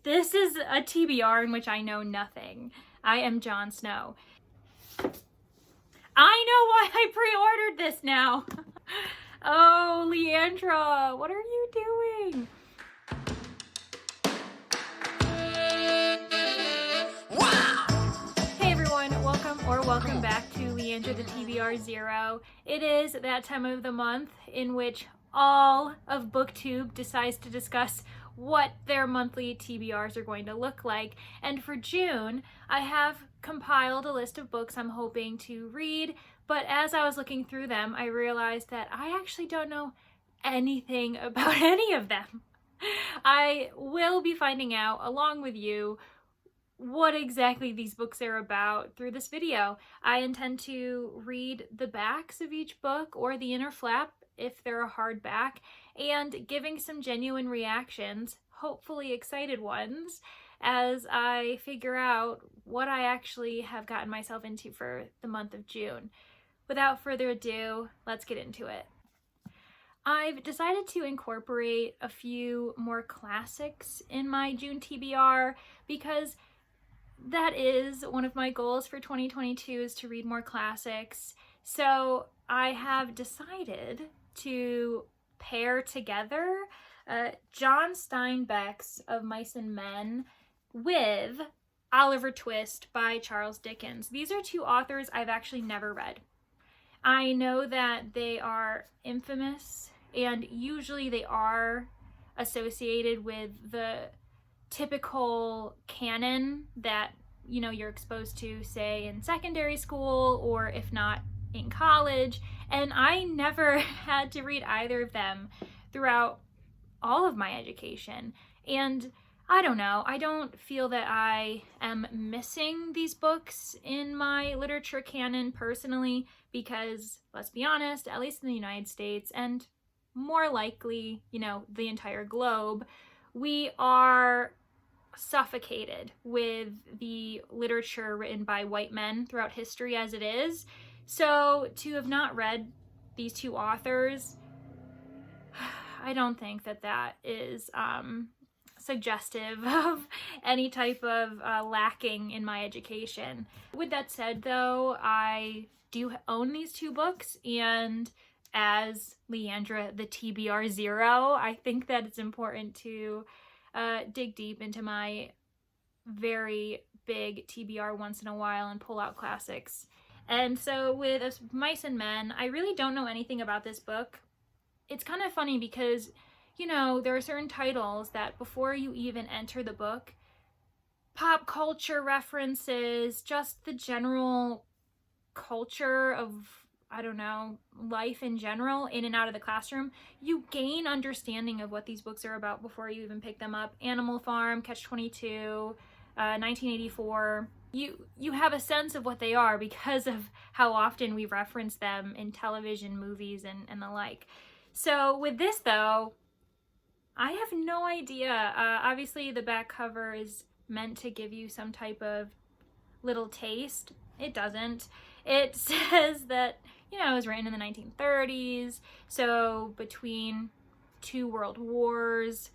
This is a TBR in which I know nothing. I am Jon Snow. I know why I pre-ordered this now. Oh, Leandra, what are you doing? Hey everyone, welcome back to Leandra the TBR 0. It is that time of the month in which all of BookTube decides to discuss what their monthly TBRs are going to look like. And for June, I have compiled a list of books I'm hoping to read, but as I was looking through them, I realized that I actually don't know anything about any of them. I will be finding out, along with you, what exactly these books are about through this video. I intend to read the backs of each book or the inner flap if they're a hardback, and giving some genuine reactions, hopefully excited ones, as I figure out what I actually have gotten myself into for the month of June. Without further ado, let's get into it. I've decided to incorporate a few more classics in my June TBR because that is one of my goals for 2022, is to read more classics. So I have decided to pair together John Steinbeck's Of Mice and Men with Oliver Twist by Charles Dickens. These are two authors I've actually never read. I know that they are infamous, and usually they are associated with the typical canon that, you know, you're exposed to, say, in secondary school, or if not, in college. And I never had to read either of them throughout all of my education. And I don't know, I don't feel that I am missing these books in my literature canon personally, because let's be honest, at least in the United States, and more likely, you know, the entire globe, we are suffocated with the literature written by white men throughout history as it is. So to have not read these two authors, I don't think that that is suggestive of any type of lacking in my education. With that said, though, I do own these two books, and as Leandra the TBR 0, I think that it's important to dig deep into my very big TBR once in a while and pull out classics. And so with Mice and Men, I really don't know anything about this book. It's kind of funny because, you know, there are certain titles that before you even enter the book, pop culture references, just the general culture of, I don't know, life in general, in and out of the classroom, you gain understanding of what these books are about before you even pick them up. Animal Farm, Catch-22, 1984. You have a sense of what they are because of how often we reference them in television, movies, and the like. So with this, though, I have no idea. Obviously, the back cover is meant to give you some type of little taste. It doesn't. It says that, you know, it was written in the 1930s, so between two world wars,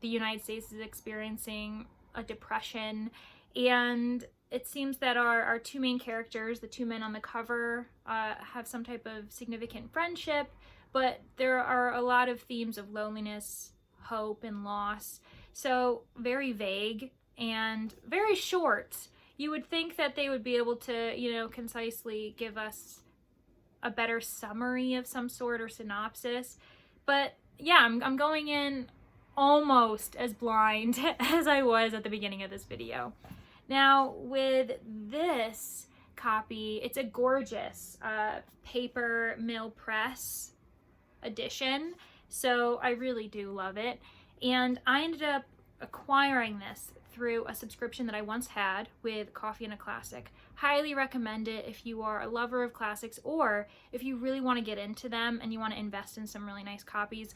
the United States is experiencing a depression, and it seems that our two main characters, the two men on the cover, have some type of significant friendship, but there are a lot of themes of loneliness, hope, and loss. So very vague and very short. You would think that they would be able to, you know, concisely give us a better summary of some sort or synopsis. But yeah, I'm going in almost as blind as I was at the beginning of this video. Now, with this copy, it's a gorgeous paper mill press edition, so I really do love it. And I ended up acquiring this through a subscription that I once had with Coffee and a Classic. Highly recommend it if you are a lover of classics, or if you really want to get into them and you want to invest in some really nice copies.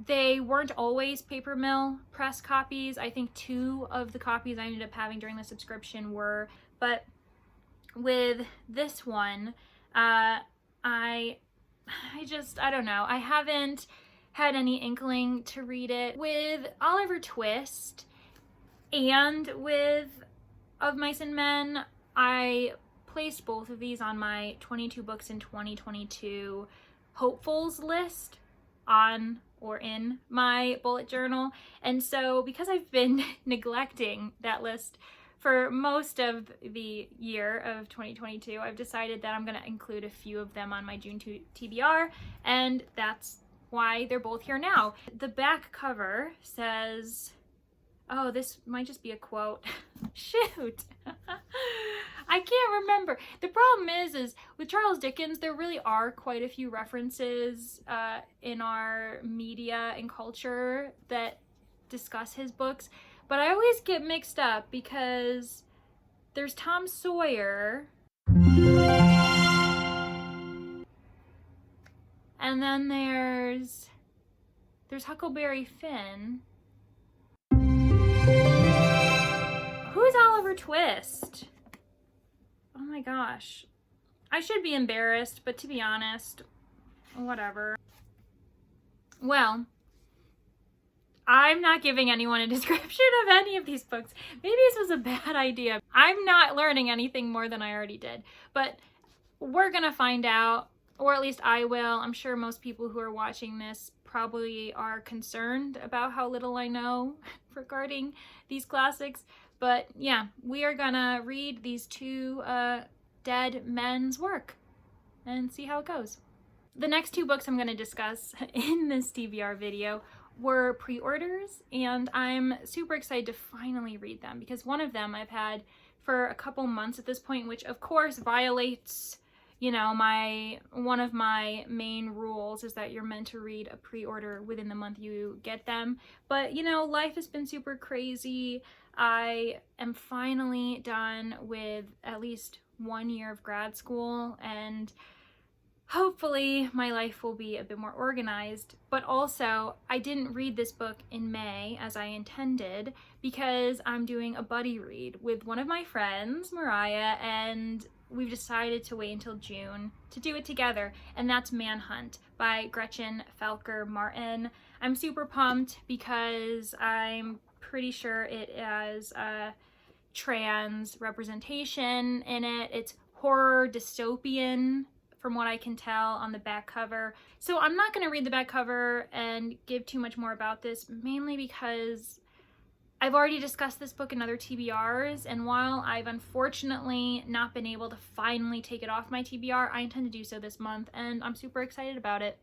They weren't always paper mill press copies. I think 2 of the copies I ended up having during the subscription were, but with this one, I don't know. I haven't had any inkling to read it. With Oliver Twist, and with Of Mice and Men. I placed both of these on my 22 books in 2022 hopefuls list on or in my bullet journal. And so because I've been neglecting that list for most of the year of 2022, I've decided that I'm going to include a few of them on my June TBR, and that's why they're both here now. The back cover says, oh, this might just be a quote. Shoot. I can't remember. The problem is with Charles Dickens, there really are quite a few references in our media and culture that discuss his books, but I always get mixed up because there's Tom Sawyer, and then there's Huckleberry Finn. Who's Oliver Twist? Oh my gosh. I should be embarrassed, but to be honest, whatever. Well, I'm not giving anyone a description of any of these books. Maybe this was a bad idea. I'm not learning anything more than I already did, but we're gonna find out, or at least I will. I'm sure most people who are watching this probably are concerned about how little I know regarding these classics. But yeah, we are gonna read these two dead men's work and see how it goes. The next two books I'm gonna discuss in this TBR video were pre-orders, and I'm super excited to finally read them because one of them I've had for a couple months at this point, which of course violates, you know, one of my main rules is that you're meant to read a pre-order within the month you get them. But you know, life has been super crazy. I am finally done with at least 1 year of grad school, and hopefully my life will be a bit more organized. But also, I didn't read this book in May as I intended because I'm doing a buddy read with one of my friends, Mariah, and we've decided to wait until June to do it together, and that's Manhunt by Gretchen Felker Martin. I'm super pumped because I'm pretty sure it has trans representation in it. It's horror dystopian from what I can tell on the back cover. So I'm not going to read the back cover and give too much more about this, mainly because I've already discussed this book in other TBRs, and while I've unfortunately not been able to finally take it off my TBR, I intend to do so this month, and I'm super excited about it.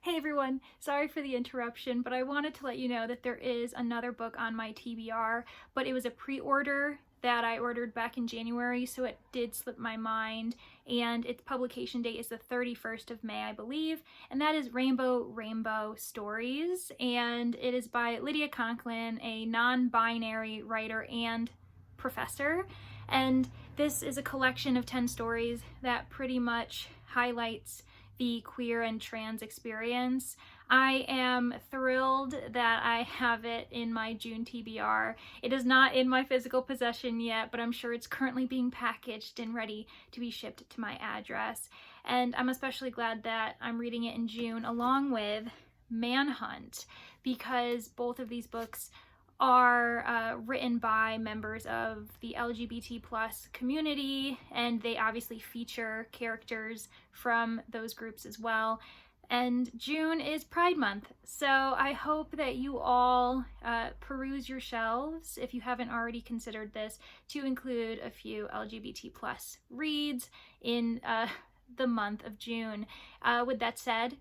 Hey everyone, sorry for the interruption, but I wanted to let you know that there is another book on my TBR, but it was a pre-order that I ordered back in January, so it did slip my mind, and its publication date is the 31st of May, I believe, and that is Rainbow Stories, and it is by Lydia Conklin, a non-binary writer and professor, and this is a collection of 10 stories that pretty much highlights the queer and trans experience. I am thrilled that I have it in my June TBR. It is not in my physical possession yet, but I'm sure it's currently being packaged and ready to be shipped to my address. And I'm especially glad that I'm reading it in June along with Manhunt, because both of these books are written by members of the LGBT plus community, and they obviously feature characters from those groups as well. And June is Pride Month, so I hope that you all peruse your shelves, if you haven't already considered this, to include a few LGBT plus reads in the month of June. With that said,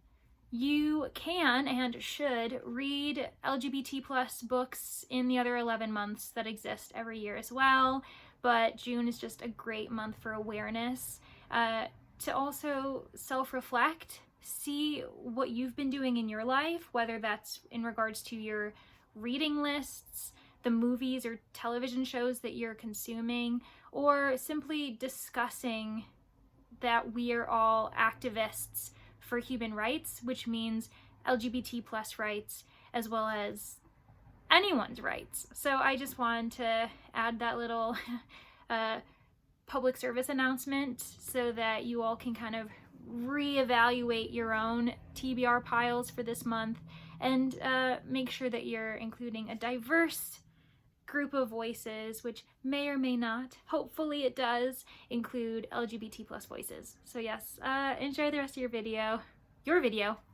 you can and should read LGBT plus books in the other 11 months that exist every year as well, but June is just a great month for awareness, to also self-reflect, see what you've been doing in your life, whether that's in regards to your reading lists, the movies or television shows that you're consuming, or simply discussing that we are all activists for human rights, which means LGBT plus rights as well as anyone's rights. So I just wanted to add that little public service announcement so that you all can kind of reevaluate your own TBR piles for this month and make sure that you're including a diverse group of voices, which may or may not, hopefully it does, include LGBT plus voices. So yes, enjoy the rest of your video.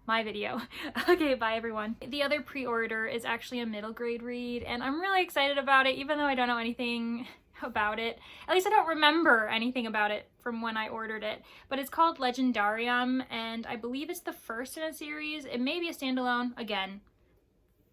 My video. Okay, bye everyone. The other pre-order is actually a middle grade read, and I'm really excited about it, even though I don't know anything about it. At least I don't remember anything about it from when I ordered it. But it's called Legendarium, and I believe it's the first in a series. It may be a standalone. Again,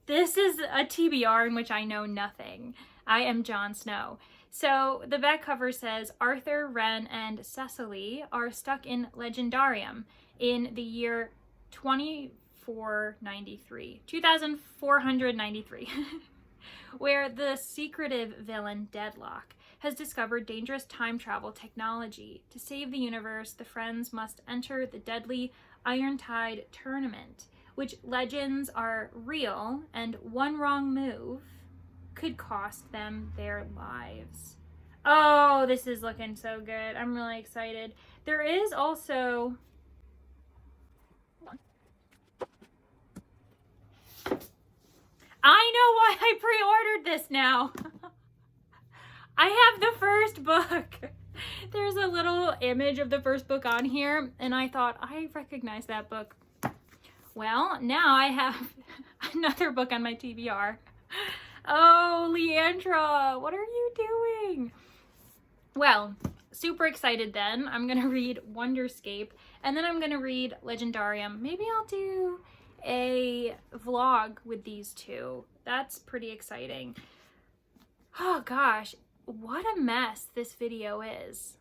this is a TBR in which I know nothing. I am Jon Snow. So the back cover says, Arthur, Ren, and Cecily are stuck in Legendarium in the year 2493, where the secretive villain Deadlock has discovered dangerous time travel technology. To save the universe, the friends must enter the deadly Irontide tournament, which legends are real, and one wrong move could cost them their lives. Oh, this is looking so good. I'm really excited. There is also... I know why I pre-ordered this now. I have the first book. There's a little image of the first book on here, and I thought, I recognize that book. Well, now I have another book on my TBR. Oh, Leandra, what are you doing? Well, super excited then. I'm going to read Wonderscape, and then I'm going to read Legendarium. Maybe I'll do a vlog with these two. That's pretty exciting. Oh gosh, what a mess this video is.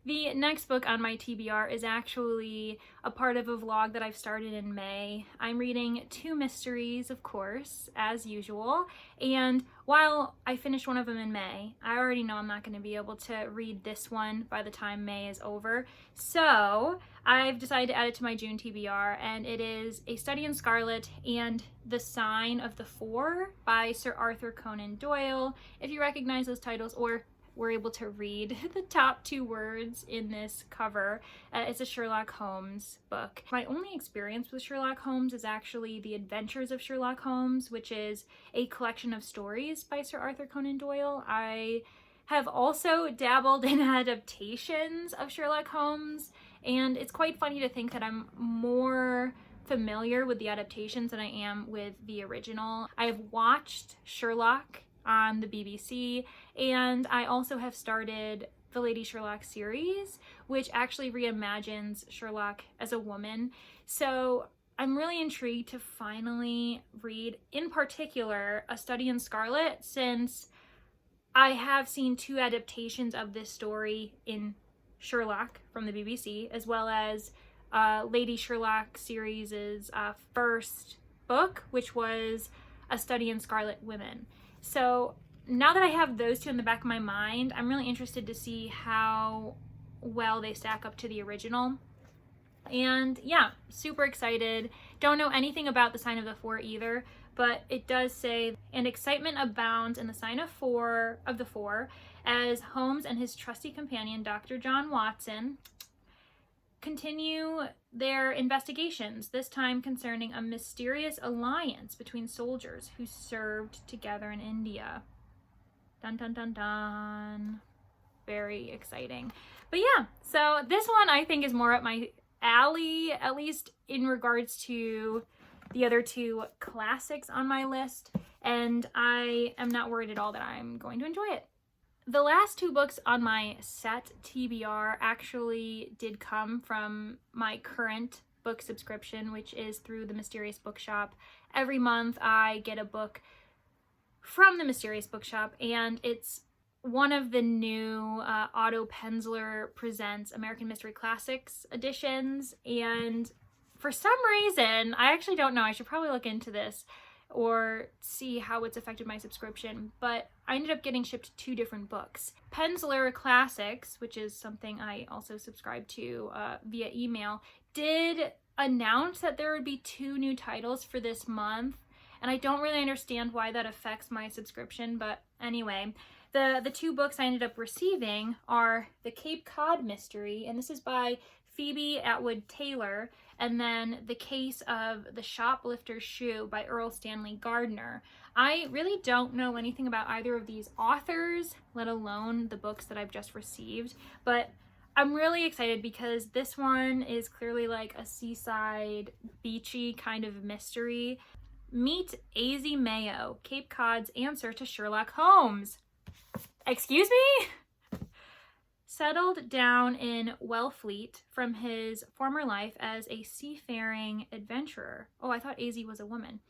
The next book on my TBR is actually a part of a vlog that I've started in May. I'm reading 2 mysteries, of course, as usual, and while I finished one of them in May, I already know I'm not going to be able to read this one by the time May is over, so I've decided to add it to my June TBR, and it is A Study in Scarlet and The Sign of the Four by Sir Arthur Conan Doyle. If you recognize those titles or were able to read the top 2 words in this cover, it's a Sherlock Holmes book. My only experience with Sherlock Holmes is actually The Adventures of Sherlock Holmes, which is a collection of stories by Sir Arthur Conan Doyle. I have also dabbled in adaptations of Sherlock Holmes, and it's quite funny to think that I'm more familiar with the adaptations than I am with the original. I have watched Sherlock on the BBC, and I also have started the Lady Sherlock series, which actually reimagines Sherlock as a woman. So I'm really intrigued to finally read, in particular, A Study in Scarlet, since I have seen 2 adaptations of this story in Sherlock from the BBC, as well as Lady Sherlock series' first book, which was A Study in Scarlet Women. So now that I have those 2 in the back of my mind, I'm really interested to see how well they stack up to the original. And yeah, super excited. Don't know anything about The Sign of the Four either, but it does say, and excitement abounds in the Sign of the Four as Holmes and his trusty companion, Dr. John Watson, continue their investigations, this time concerning a mysterious alliance between soldiers who served together in India. Dun dun dun dun. Very exciting. But yeah, so this one I think is more up my alley, at least in regards to the other 2 classics on my list, and I am not worried at all that I'm going to enjoy it. The last 2 books on my set TBR actually did come from my current book subscription, which is through the Mysterious Bookshop. Every month I get a book from the Mysterious Bookshop, and it's one of the new Otto Penzler Presents American Mystery Classics editions, and for some reason, I actually don't know, I should probably look into this or see how it's affected my subscription, but I ended up getting shipped 2 different books. Penzler Classics, which is something I also subscribe to via email, did announce that there would be 2 new titles for this month, and I don't really understand why that affects my subscription, but anyway, the 2 books I ended up receiving are The Cape Cod Mystery, and this is by Phoebe Atwood Taylor, and then The Case of the Shoplifter's Shoe by Earl Stanley Gardner. I really don't know anything about either of these authors, let alone the books that I've just received, but I'm really excited because this one is clearly like a seaside, beachy kind of mystery. Meet A.Z. Mayo, Cape Cod's answer to Sherlock Holmes. Excuse me? Settled down in Wellfleet from his former life as a seafaring adventurer. Oh, I thought AZ was a woman.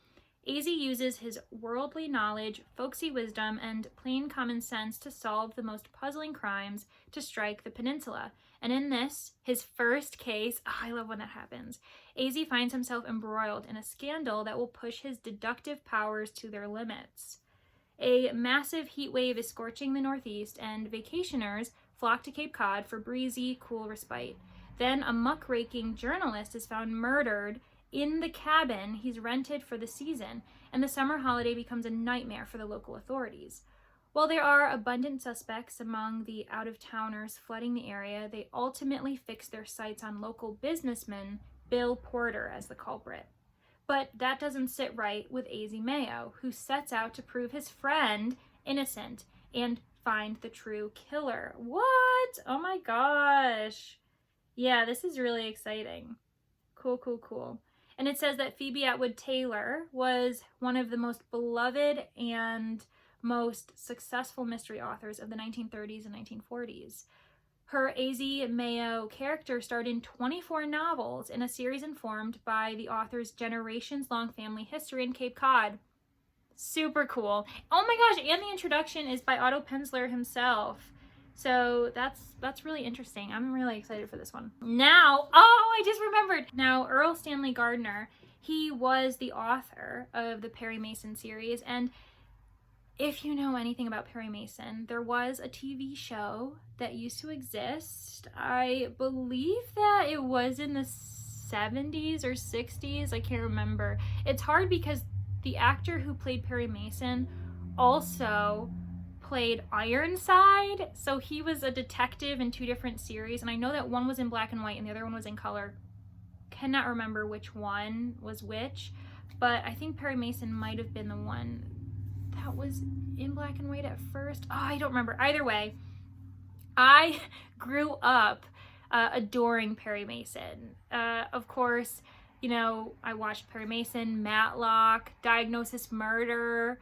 AZ uses his worldly knowledge, folksy wisdom, and plain common sense to solve the most puzzling crimes to strike the peninsula. And in this, his first case, I love when that happens, AZ finds himself embroiled in a scandal that will push his deductive powers to their limits. A massive heat wave is scorching the Northeast, and vacationers flock to Cape Cod for breezy, cool respite. Then a muckraking journalist is found murdered in the cabin he's rented for the season, and the summer holiday becomes a nightmare for the local authorities. While there are abundant suspects among the out-of-towners flooding the area, they ultimately fix their sights on local businessman Bill Porter as the culprit. But that doesn't sit right with A.Z. Mayo, who sets out to prove his friend innocent and find the true killer. What? Oh my gosh. Yeah, this is really exciting. Cool. And it says that Phoebe Atwood Taylor was one of the most beloved and most successful mystery authors of the 1930s and 1940s. Her A.Z. Mayo character starred in 24 novels in a series informed by the author's generations-long family history in Cape Cod. Super cool. Oh my gosh, and the introduction is by Otto Penzler himself. So that's really interesting. I'm really excited for this one. Now, I just remembered. Now, Earl Stanley Gardner, he was the author of the Perry Mason series, and if you know anything about Perry Mason, there was a TV show that used to exist. I believe that it was in the 70s or 60s. I can't remember. It's hard because the actor who played Perry Mason also played Ironside. So he was a detective in two different series. And I know that one was in black and white and the other one was in color. Cannot remember which one was which. But I think Perry Mason might have been the one that was in black and white at first. I don't remember. Either way, I grew up adoring Perry Mason. Of course, you know, I watched Perry Mason, Matlock, Diagnosis Murder.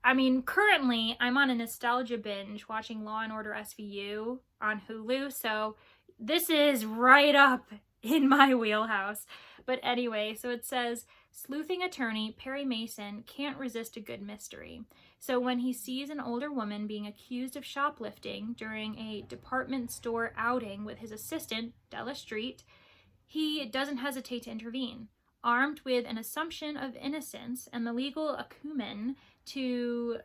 I mean, currently I'm on a nostalgia binge watching Law & Order SVU on Hulu, so this is right up in my wheelhouse. But anyway, so it says, sleuthing attorney Perry Mason can't resist a good mystery. So when he sees an older woman being accused of shoplifting during a department store outing with his assistant, Della Street, he doesn't hesitate to intervene. Armed with an assumption of innocence and the legal acumen to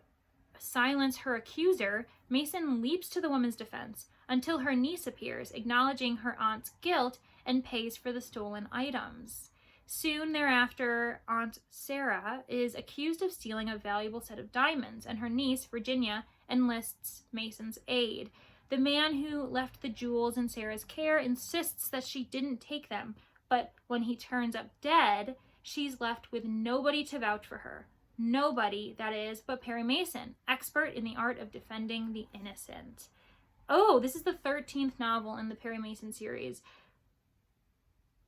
silence her accuser, Mason leaps to the woman's defense until her niece appears, acknowledging her aunt's guilt and pays for the stolen items. Soon thereafter, Aunt Sarah is accused of stealing a valuable set of diamonds, and her niece, Virginia, enlists Mason's aid. The man who left the jewels in Sarah's care insists that she didn't take them, but when he turns up dead, she's left with nobody to vouch for her. Nobody, that is, but Perry Mason, expert in the art of defending the innocent. Oh, this is the 13th novel in the Perry Mason series,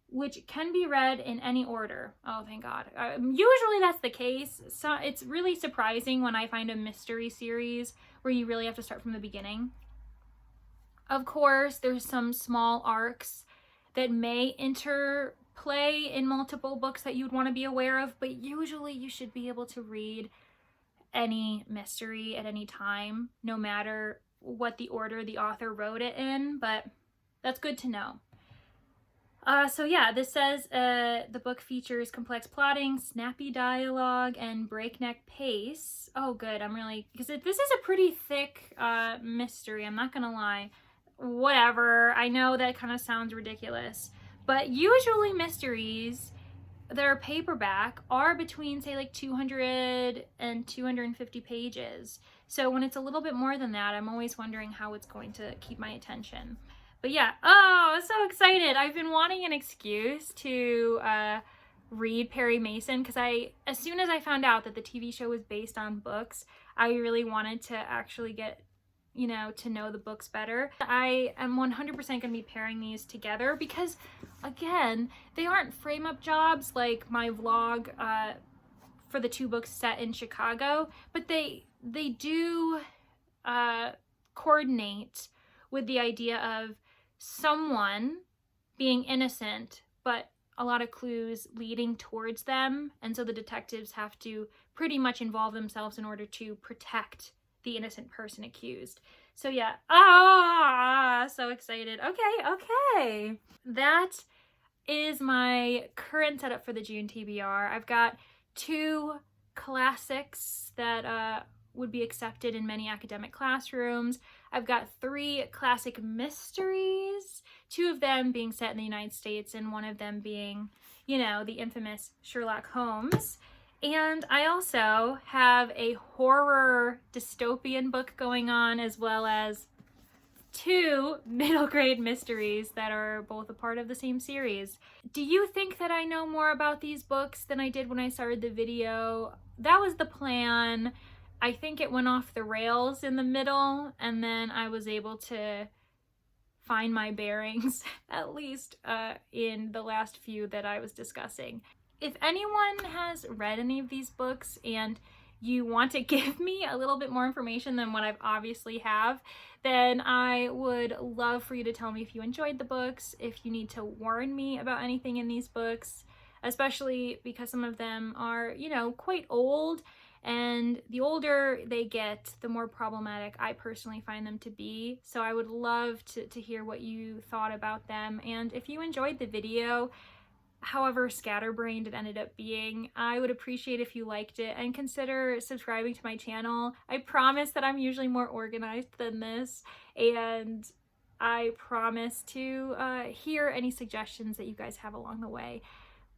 which can be read in any order. Oh, thank God. Usually that's the case. So it's really surprising when I find a mystery series where you really have to start from the beginning. Of course, there's some small arcs that may interplay in multiple books that you'd want to be aware of, but usually you should be able to read any mystery at any time, no matter what the order the author wrote it in, but that's good to know. So yeah, this says the book features complex plotting, snappy dialogue, and breakneck pace. Oh, good. I'm really, because this is a pretty thick mystery. I'm not gonna lie. Whatever. I know that kind of sounds ridiculous, but usually mysteries that are paperback are between, say, like 200 and 250 pages. So when it's a little bit more than that, I'm always wondering how it's going to keep my attention. But yeah, oh, I'm so excited. I've been wanting an excuse to read Perry Mason because as soon as I found out that the TV show was based on books, I really wanted to actually get, to know the books better. I am 100% going to be pairing these together because, again, they aren't frame-up jobs like my vlog for the 2 books set in Chicago, but they do coordinate with the idea of someone being innocent, but a lot of clues leading towards them, and so the detectives have to pretty much involve themselves in order to protect the innocent person accused. So yeah, so excited. Okay. That is my current setup for the June TBR. I've got 2 classics that would be accepted in many academic classrooms. I've got 3 classic mysteries, 2 of them being set in the United States and one of them being, the infamous Sherlock Holmes. And I also have a horror dystopian book going on, as well as 2 middle grade mysteries that are both a part of the same series. Do you think that I know more about these books than I did when I started the video? That was the plan. I think it went off the rails in the middle, and then I was able to find my bearings, at least in the last few that I was discussing. If anyone has read any of these books and you want to give me a little bit more information than what I've obviously have, then I would love for you to tell me if you enjoyed the books, if you need to warn me about anything in these books, especially because some of them are, quite old. And the older they get, the more problematic I personally find them to be. So I would love to hear what you thought about them. And if you enjoyed the video, however scatterbrained it ended up being, I would appreciate if you liked it and consider subscribing to my channel. I promise that I'm usually more organized than this, and I promise to hear any suggestions that you guys have along the way.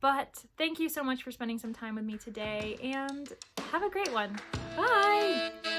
But thank you so much for spending some time with me today, and have a great one. Bye!